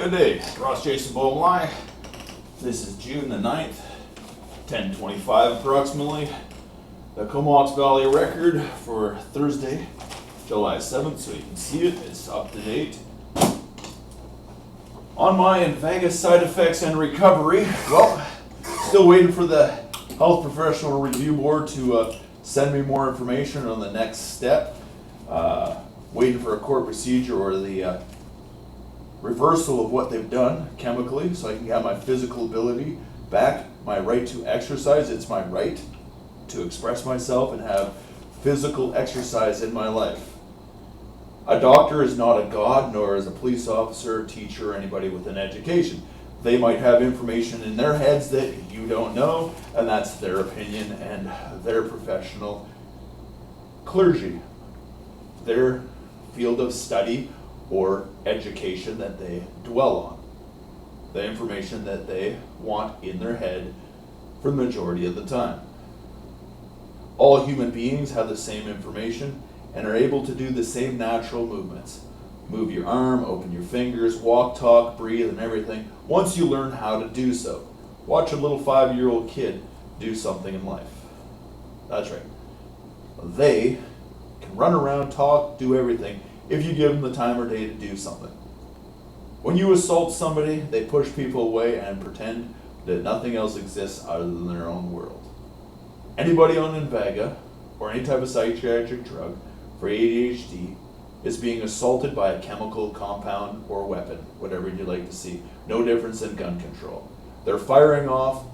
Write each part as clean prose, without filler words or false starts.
Good day, Ross Jason Boemlai. This is June the 9th, 10:25 approximately. The Comox Valley record for Thursday, July 7th, so you can see it, it's up to date. On my INVEGA side effects and recovery, well, still waiting for the Health Professional Review Board to send me more information on the next step. Waiting for a court procedure or the reversal of what they've done chemically so I can have my physical ability back, my right to exercise. It's my right to express myself and have physical exercise in my life. A doctor is not a god, nor is a police officer, teacher, or anybody with an education. They might have information in their heads that you don't know, and that's their opinion and their professional clergy, their field of study or education that they dwell on, the information that they want in their head for the majority of the time. All human beings have the same information and are able to do the same natural movements. Move your arm, open your fingers, walk, talk, breathe, and everything once you learn how to do so. Watch a little 5-year-old kid do something in life. That's right. They can run around, talk, do everything if you give them the time or day to do something. When you assault somebody, they push people away and pretend that nothing else exists other than their own world. Anybody on INVEGA or any type of psychiatric drug for ADHD is being assaulted by a chemical compound or weapon, whatever you'd like to see. No difference than gun control. They're firing off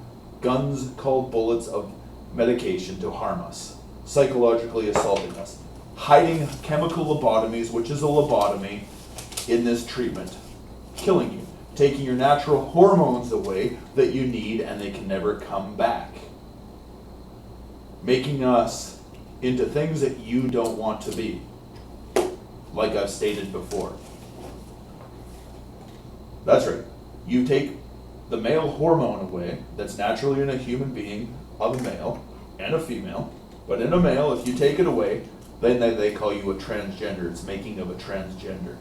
guns called bullets of medication to harm us, psychologically assaulting us, hiding chemical lobotomies, which is a lobotomy, in this treatment, killing you, taking your natural hormones away that you need and they can never come back, making us into things that you don't want to be, like I've stated before. That's right. You take the male hormone away that's naturally in a human being of a male and a female, but in a male, if you take it away, then they call you a transgender. It's making of a transgender.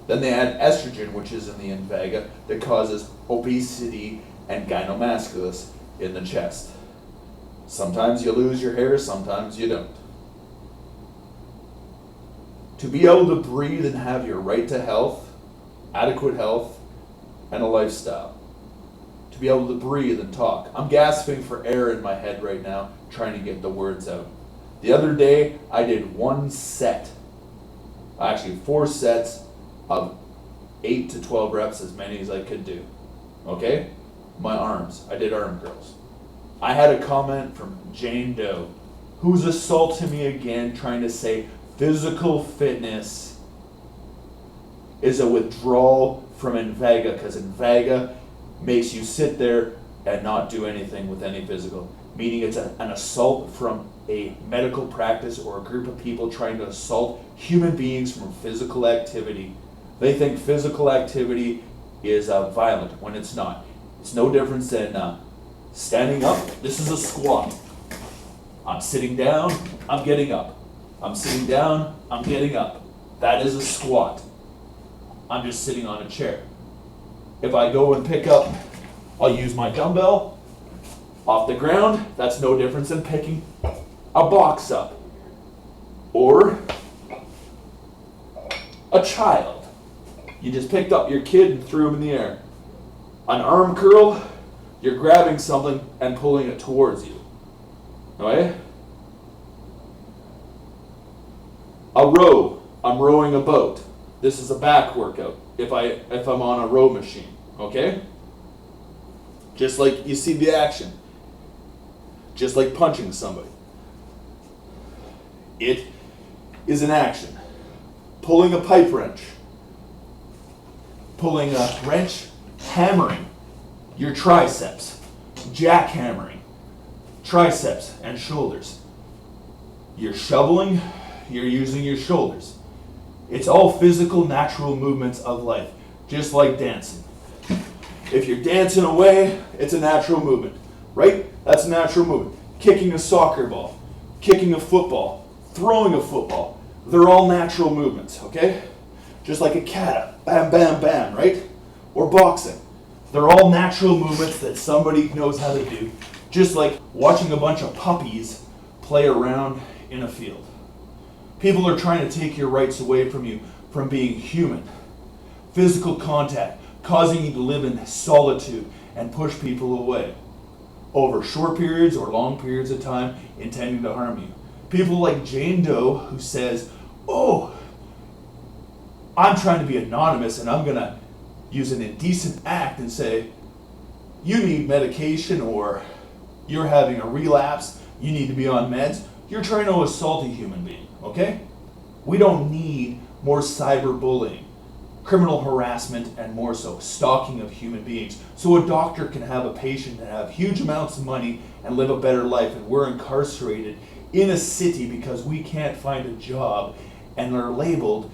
Then they add estrogen, which is in the INVEGA, that causes obesity and gynomasculus in the chest. Sometimes you lose your hair, sometimes you don't. To be able to breathe and have your right to health, adequate health, and a lifestyle. To be able to breathe and talk. I'm gasping for air in my head right now, trying to get the words out. The other day, I did 4 sets of 8 to 12 reps, as many as I could do. Okay? My arms. I did arm curls. I had a comment from Jane Doe, who's assaulting me again, trying to say physical fitness is a withdrawal from INVEGA, because INVEGA makes you sit there and not do anything with any physical, meaning it's an assault from a medical practice or a group of people trying to assault human beings from physical activity. They think physical activity is violent when it's not. It's no difference than standing up. This is a squat. I'm sitting down, I'm getting up. I'm sitting down, I'm getting up. That is a squat. I'm just sitting on a chair. If I go and pick up, I'll use my dumbbell off the ground. That's no difference than picking a box up. Or a child. You just picked up your kid and threw him in the air. An arm curl, you're grabbing something and pulling it towards you. Okay? A row, I'm rowing a boat. This is a back workout if I'm on a row machine. Okay? Just like you see the action. Just like punching somebody. It is an action. Pulling a pipe wrench. Pulling a wrench, hammering your triceps. Jackhammering. Triceps and shoulders. You're shoveling, you're using your shoulders. It's all physical, natural movements of life, just like dancing. If you're dancing away, it's a natural movement, right? That's a natural movement. Kicking a soccer ball, kicking a football, throwing a football, they're all natural movements, okay? just like a kata, bam, bam, bam, right? Or boxing. They're all natural movements that somebody knows how to do, just like watching a bunch of puppies play around in a field. People are trying to take your rights away from you from being human. Physical contact, causing you to live in solitude and push people away over short periods or long periods of time, intending to harm you. People like Jane Doe, who says, oh, I'm trying to be anonymous and I'm going to use an indecent act and say, you need medication or you're having a relapse, you need to be on meds. You're trying to assault a human being, okay? We don't need more cyberbullying, criminal harassment, and more so, stalking of human beings. So a doctor can have a patient and have huge amounts of money and live a better life, and we're incarcerated in a city because we can't find a job and are labeled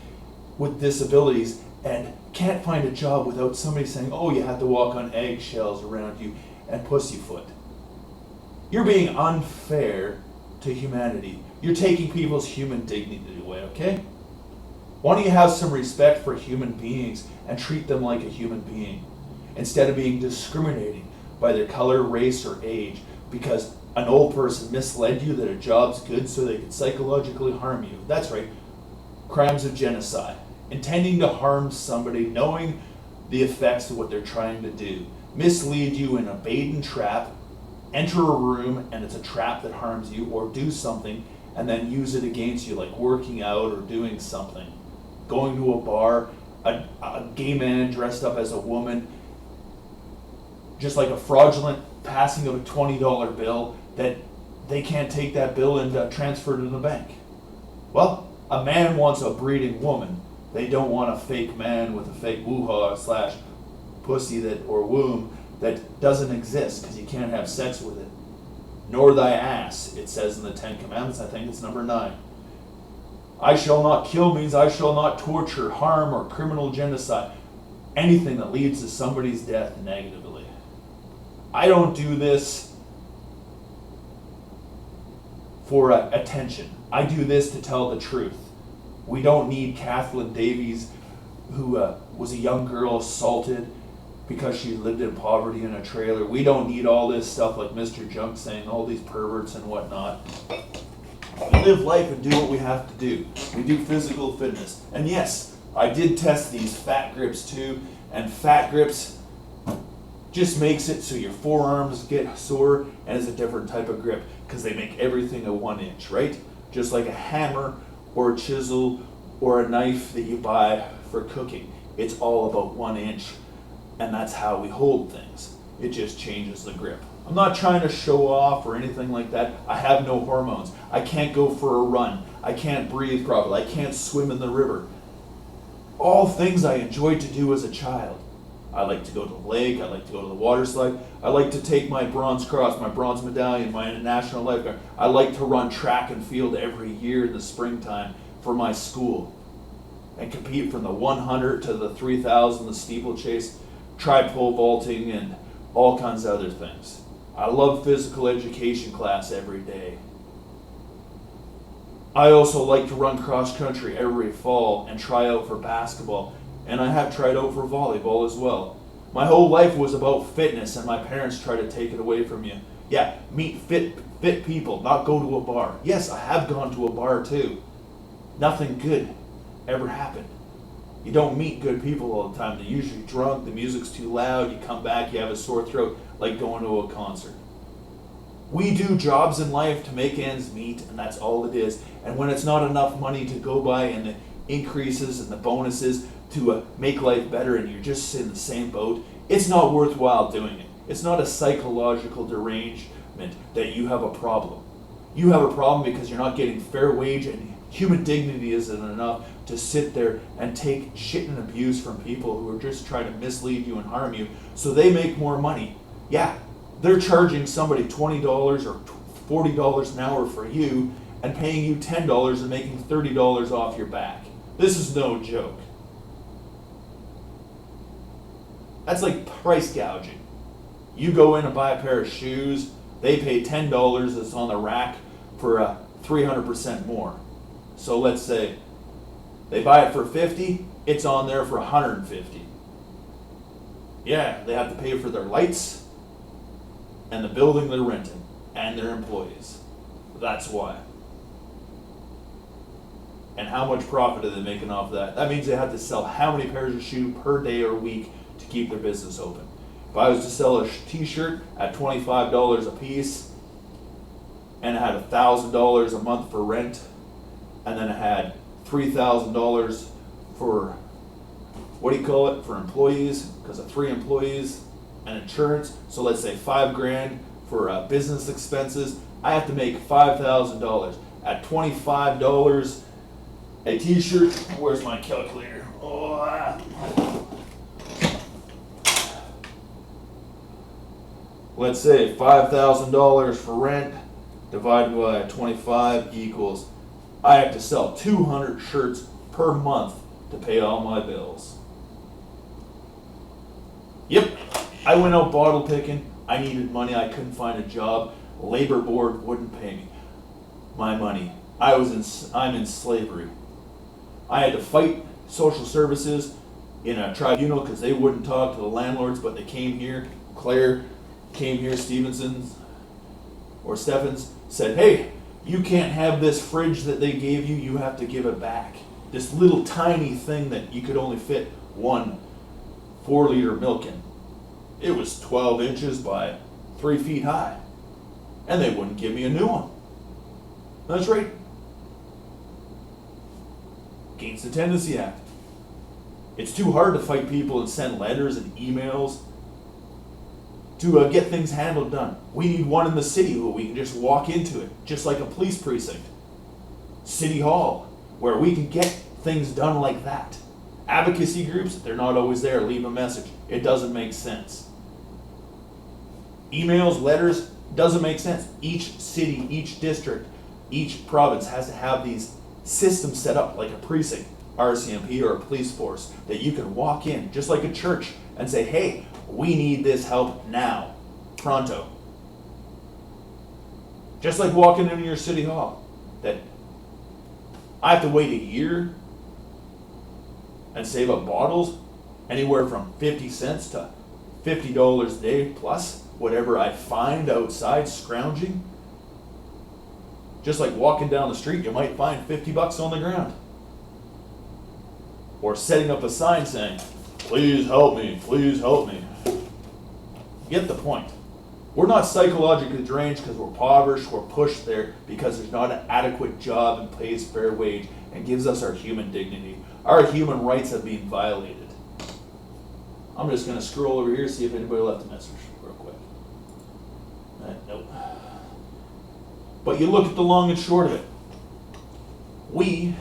with disabilities and can't find a job without somebody saying, oh, you have to walk on eggshells around you and pussyfoot. You're being unfair to humanity. You're taking people's human dignity away, okay? Why don't you have some respect for human beings and treat them like a human being instead of being discriminating by their color, race, or age because an old person misled you that a job's good so they could psychologically harm you. That's right, crimes of genocide. Intending to harm somebody, knowing the effects of what they're trying to do. Mislead you in a bait and trap, enter a room and it's a trap that harms you, or do something and then use it against you, like working out or doing something. Going to a bar, a gay man dressed up as a woman, just like a fraudulent passing of a $20 bill that they can't take that bill and transfer it to the bank. Well, a man wants a breeding woman. They don't want a fake man with a fake woo-ha / pussy that or womb that doesn't exist because you can't have sex with it. Nor thy ass, it says in the 10 Commandments, I think it's number 9. I shall not kill means I shall not torture, harm, or criminal genocide. Anything that leads to somebody's death negatively. I don't do this for attention. I do this to tell the truth. We don't need Kathleen Davies, who was a young girl assaulted because she lived in poverty in a trailer. We don't need all this stuff like Mr. Junk saying, all these perverts and whatnot. We live life and do what we have to do. We do physical fitness. And yes, I did test these fat grips too, and fat grips just makes it so your forearms get sore and is a different type of grip because they make everything a 1 inch, right? Just like a hammer or a chisel or a knife that you buy for cooking. It's all about 1 inch, and that's how we hold things. It just changes the grip. I'm not trying to show off or anything like that. I have no hormones. I can't go for a run. I can't breathe properly. I can't swim in the river. All things I enjoyed to do as a child. I like to go to the lake. I like to go to the water slide. I like to take my bronze cross, my bronze medallion, my national lifeguard. I like to run track and field every year in the springtime for my school and compete from the 100 to the 3,000, the steeplechase, tri-pole vaulting, and all kinds of other things. I love physical education class every day. I also like to run cross country every fall and try out for basketball, and I have tried out for volleyball as well. My whole life was about fitness, and my parents try to take it away from you. Yeah, meet fit people, not go to a bar. Yes, I have gone to a bar too. Nothing good ever happened. You don't meet good people all the time. They're usually drunk, the music's too loud, you come back, you have a sore throat, like going to a concert. We do jobs in life to make ends meet, and that's all it is. And when it's not enough money to go by and the increases and the bonuses to make life better and you're just in the same boat, it's not worthwhile doing it. It's not a psychological derangement that you have a problem. You have a problem because you're not getting fair wage, and human dignity isn't enough to sit there and take shit and abuse from people who are just trying to mislead you and harm you so they make more money. Yeah, they're charging somebody $20 or $40 an hour for you and paying you $10 and making $30 off your back. This is no joke. That's like price gouging. You go in and buy a pair of shoes, they pay $10 that's on the rack for 300% more. So let's say they buy it for $50, it's on there for 150. Yeah, they have to pay for their lights and the building they're renting and their employees. That's why. And how much profit are they making off of that? That means they have to sell how many pairs of shoes per day or week to keep their business open. If I was to sell a t-shirt at $25 a piece, and I had $1,000 a month for rent, and then I had $3,000 for, what do you call it, for employees, because of 3 employees, and insurance, so let's say $5,000 for business expenses, I have to make $5,000. At $25 a t-shirt, where's my calculator? Let's say $5,000 for rent divided by 25 equals, I have to sell 200 shirts per month to pay all my bills. Yep, I went out bottle picking. I needed money. I couldn't find a job. Labor board wouldn't pay me my money. I'm in slavery. I had to fight social services in a tribunal because they wouldn't talk to the landlords, but they came here. Claire came here, Stephens, said, hey, you can't have this fridge that they gave you, you have to give it back. This little tiny thing that you could only fit 1 4-liter milk in. It was 12 inches by 3 feet high. And they wouldn't give me a new one. That's right. Against the Tendency Act. It's too hard to fight people and send letters and emails to get things handled done. We need one in the city where we can just walk into it, just like a police precinct. City Hall, where we can get things done like that. Advocacy groups, they're not always there. Leave a message. It doesn't make sense. Emails, letters, doesn't make sense. Each city, each district, each province has to have these systems set up like a precinct, RCMP, or a police force that you can walk in, just like a church, and say, hey, we need this help now, pronto. Just like walking into your city hall, that I have to wait a year and save up bottles anywhere from 50 cents to $50 a day plus whatever I find outside scrounging. Just like walking down the street, you might find $50 on the ground. Or setting up a sign saying, please help me, please help me. Get the point. We're not psychologically deranged because we're impoverished, we're pushed there because there's not an adequate job and pays fair wage and gives us our human dignity. Our human rights have been violated. I'm just going to scroll over here, see if anybody left a message real quick. Nope. But you look at the long and short of it. We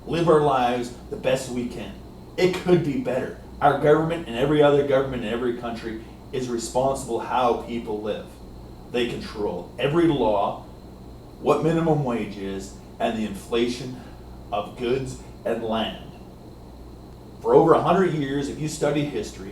live our lives the best we can. It could be better. Our government and every other government in every country is responsible how people live. They control every law, what minimum wage is, and the inflation of goods and land. For over 100 years, if you study history,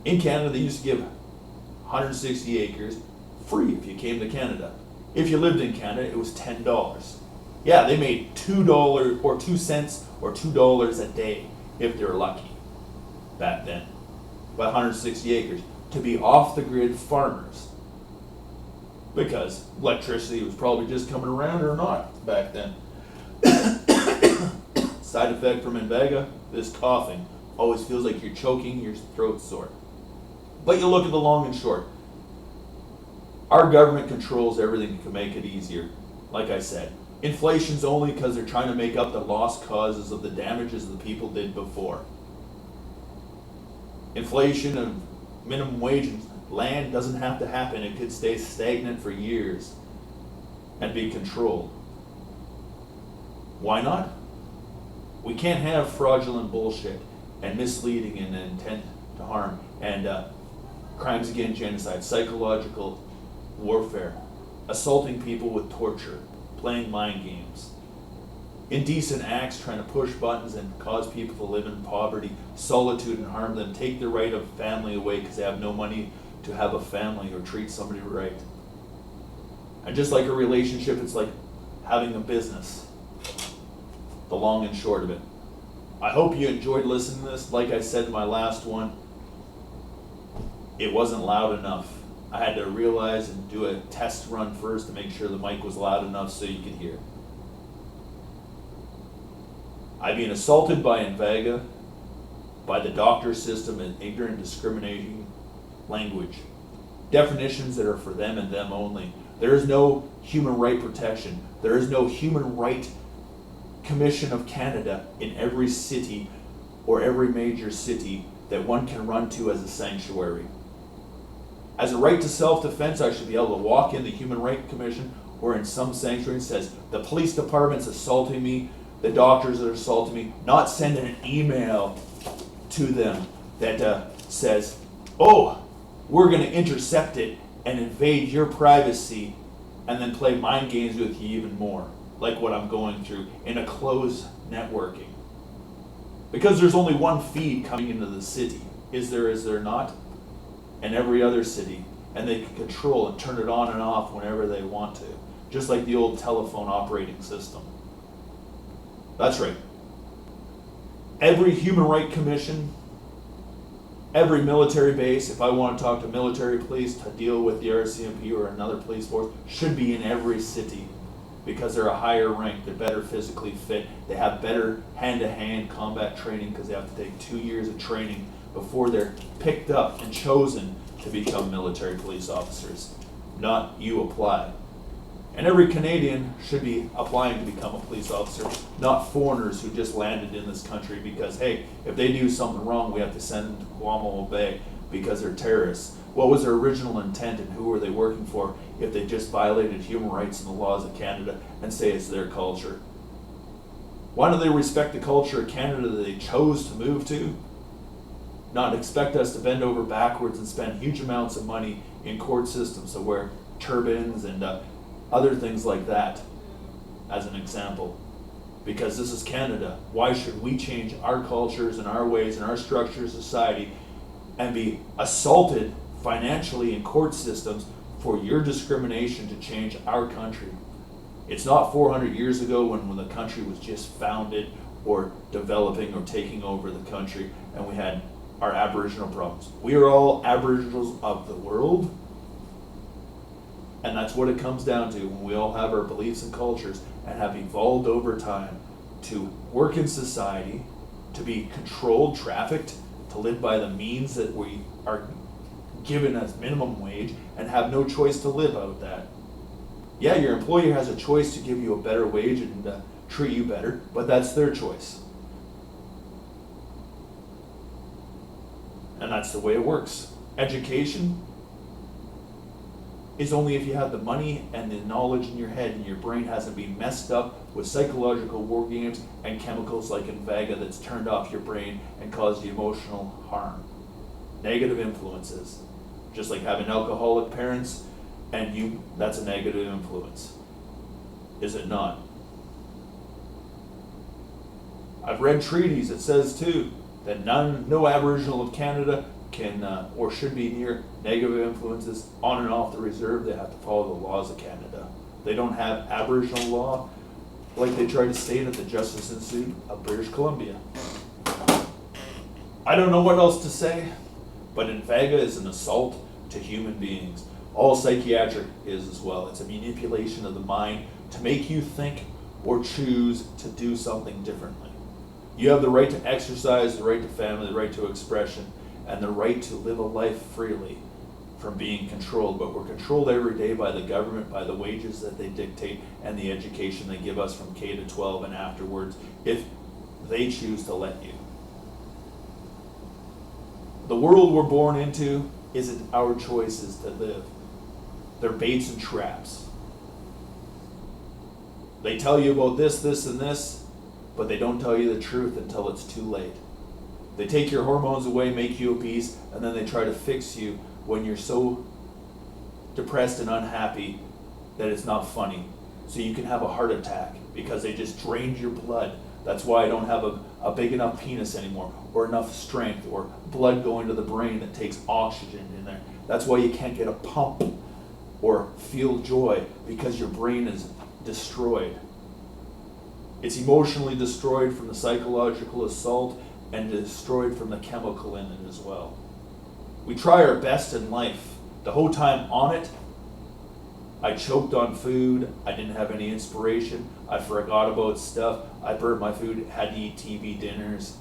in Canada they used to give 160 acres free if you came to Canada. If you lived in Canada, it was $10. Yeah, they made $2 or 2 cents or $2 a day if they're lucky back then. About 160 acres to be off the grid farmers, because electricity was probably just coming around or not back then. Side effect from INVEGA, this coughing. Always feels like you're choking, your throat's sore. But you look at the long and short. Our government controls everything to make it easier. Like I said, inflation's only because they're trying to make up the lost causes of the damages the people did before. Inflation and minimum wage and land doesn't have to happen. It could stay stagnant for years and be controlled. Why not? We can't have fraudulent bullshit and misleading and intent to harm and crimes against genocide, psychological warfare, assaulting people with torture, playing mind games, indecent acts trying to push buttons and cause people to live in poverty, solitude, and harm them, take the right of family away because they have no money to have a family or treat somebody right. And just like a relationship, it's like having a business. The long and short of it. I hope you enjoyed listening to this. Like I said in my last one, it wasn't loud enough. I had to realize and do a test run first to make sure the mic was loud enough so you could hear. I've been assaulted by INVEGA, by the doctor system, and ignorant discriminating language. Definitions that are for them and them only. There is no human right protection. There is no human right commission of Canada in every city or every major city that one can run to as a sanctuary. As a right to self-defense, I should be able to walk in the Human Rights Commission or in some sanctuary and says, the police department's assaulting me, the doctors are assaulting me, not sending an email to them that says, oh, we're going to intercept it and invade your privacy and then play mind games with you even more, like what I'm going through in a closed networking. Because there's only one feed coming into the city. Is there not? And every other city. And they can control and turn it on and off whenever they want to. Just like the old telephone operating system. That's right. Every human rights commission, every military base, if I want to talk to military police to deal with the RCMP or another police force, should be in every city because they're a higher rank, they're better physically fit, they have better hand-to-hand combat training because they have to take 2 years of training before they're picked up and chosen to become military police officers. Not you apply. And every Canadian should be applying to become a police officer, not foreigners who just landed in this country because, hey, if they do something wrong, we have to send them to Guantanamo Bay because they're terrorists. What was their original intent and who were they working for if they just violated human rights and the laws of Canada and say it's their culture? Why don't they respect the culture of Canada that they chose to move to? Not expect us to bend over backwards and spend huge amounts of money in court systems to wear turbans and other things like that, as an example. Because this is Canada. Why should we change our cultures and our ways and our structure of society and be assaulted financially in court systems for your discrimination to change our country? It's not 400 years ago when the country was just founded or developing or taking over the country and we had our Aboriginal problems. We are all Aboriginals of the world. And that's what it comes down to when we all have our beliefs and cultures and have evolved over time to work in society, to be controlled, trafficked, to live by the means that we are given as minimum wage and have no choice to live out that. Yeah, your employer has a choice to give you a better wage and treat you better, but that's their choice. And that's the way it works. Education is only if you have the money and the knowledge in your head and your brain hasn't been messed up with psychological war games and chemicals like INVEGA that's turned off your brain and caused you emotional harm. Negative influences. Just like having alcoholic parents and you, that's a negative influence. Is it not? I've read treaties that says too that no Aboriginal of Canada can or should be near negative influences on and off the reserve. They have to follow the laws of Canada. They don't have Aboriginal law like they tried to state at the Justice Institute of British Columbia. I don't know what else to say, but INVEGA is an assault to human beings. All psychiatric is as well. It's a manipulation of the mind to make you think or choose to do something differently. You have the right to exercise, the right to family, the right to expression, and the right to live a life freely from being controlled. But we're controlled every day by the government, by the wages that they dictate, and the education they give us from K to 12 and afterwards, if they choose to let you. The world we're born into isn't our choices to live. They're baits and traps. They tell you about this, this, and this, but they don't tell you the truth until it's too late. They take your hormones away, make you obese, and then they try to fix you when you're so depressed and unhappy that it's not funny. So you can have a heart attack because they just drained your blood. That's why I don't have a big enough penis anymore, or enough strength, or blood going to the brain that takes oxygen in there. That's why you can't get a pump or feel joy, because your brain is destroyed. It's emotionally destroyed from the psychological assault and destroyed from the chemical in it as well. We try our best in life. The whole time on it, I choked on food. I didn't have any inspiration. I forgot about stuff. I burned my food, had to eat TV dinners.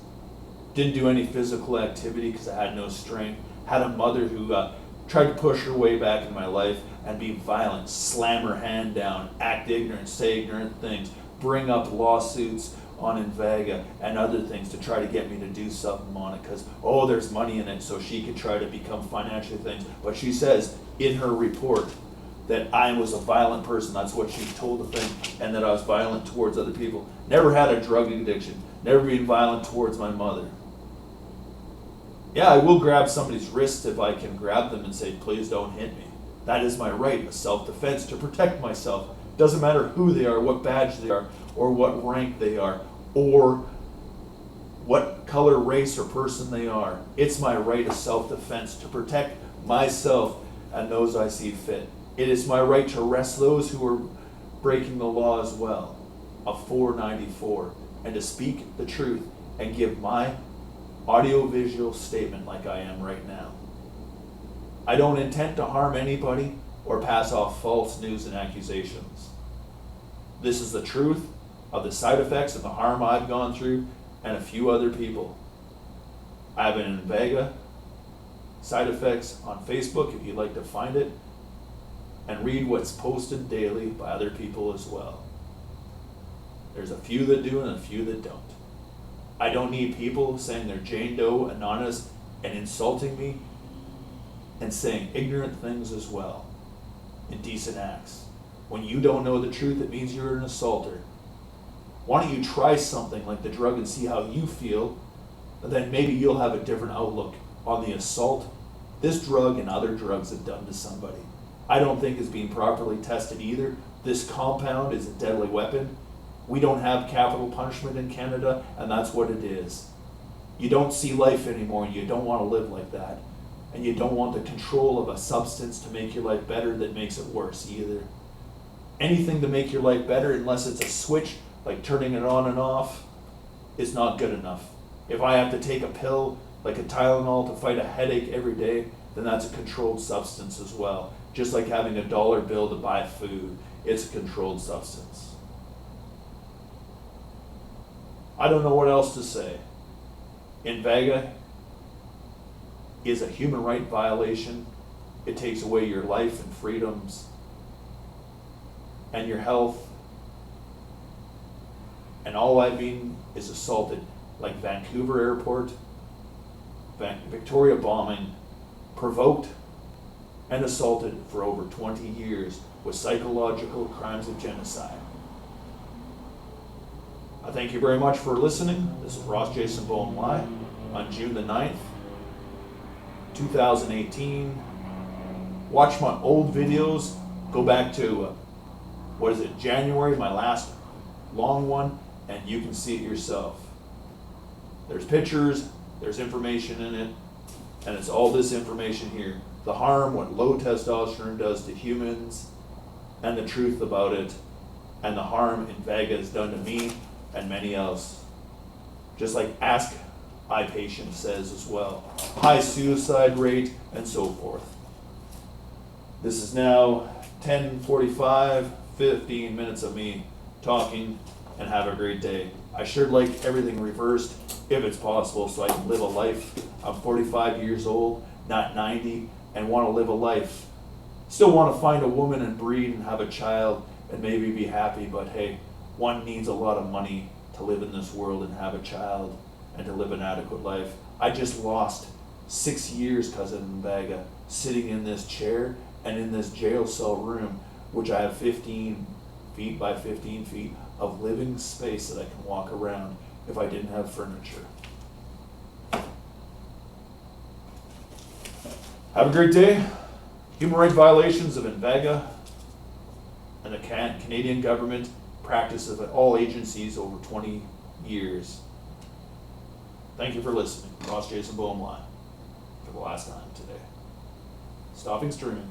Didn't do any physical activity because I had no strength. Had a mother who tried to push her way back in my life and be violent, slam her hand down, act ignorant, say ignorant things, bring up lawsuits on INVEGA and other things to try to get me to do something on it because, oh, there's money in it, so she could try to become financially things. But she says in her report that I was a violent person. That's what she told the thing, and that I was violent towards other people. Never had a drug addiction, never been violent towards my mother. Yeah, I will grab somebody's wrist if I can grab them and say, please don't hit me. That is my right, a self-defense, to protect myself. Doesn't matter who they are, what badge they are, or what rank they are, or what color, race, or person they are. It's my right of self-defense to protect myself and those I see fit. It is my right to arrest those who are breaking the law as well, of 494, and to speak the truth and give my audio-visual statement like I am right now. I don't intend to harm anybody or pass off false news and accusations. This is the truth of the side effects and the harm I've gone through and a few other people. I have an INVEGA side effects on Facebook if you'd like to find it, and read what's posted daily by other people as well. There's a few that do and a few that don't. I don't need people saying they're Jane Doe, anonymous, and insulting me and saying ignorant things as well, indecent acts. When you don't know the truth, it means you're an assaulter. Why don't you try something like the drug and see how you feel, and then maybe you'll have a different outlook on the assault this drug and other drugs have done to somebody. I don't think it's being properly tested either. This compound is a deadly weapon. We don't have capital punishment in Canada, and that's what it is. You don't see life anymore, and you don't want to live like that. And you don't want the control of a substance to make your life better that makes it worse either. Anything to make your life better, unless it's a switch, like turning it on and off, is not good enough. If I have to take a pill, like a Tylenol, to fight a headache every day, then that's a controlled substance as well. Just like having a dollar bill to buy food, it's a controlled substance. I don't know what else to say. INVEGA is a human right violation. It takes away your life and freedoms and your health. And all I've been is assaulted, like Vancouver Airport, Victoria bombing, provoked and assaulted for over 20 years with psychological crimes of genocide. I thank you very much for listening. This is Ross Jason Bowen Live on June the 9th, 2018. Watch my old videos. Go back to, January, my last long one, and you can see it yourself. There's pictures, there's information in it, and it's all this information here. The harm, what low testosterone does to humans, and the truth about it, and the harm INVEGA has done to me and many else. Just like Ask My Patient says as well. High suicide rate, and so forth. This is now 10:45, 15 minutes of me talking, and have a great day. I sure like everything reversed, if it's possible, so I can live a life. I'm 45 years old, not 90, and want to live a life. Still want to find a woman and breed and have a child and maybe be happy, but hey, one needs a lot of money to live in this world and have a child and to live an adequate life. I just lost 6 years because of INVEGA, sitting in this chair and in this jail cell room, which I have 15 feet by 15 feet of living space that I can walk around if I didn't have furniture. Have a great day. Human rights violations of INVEGA and the Canadian government practice of all agencies over 20 years. Thank you for listening. Ross Jason Bowen Live for the last time today. Stopping streaming.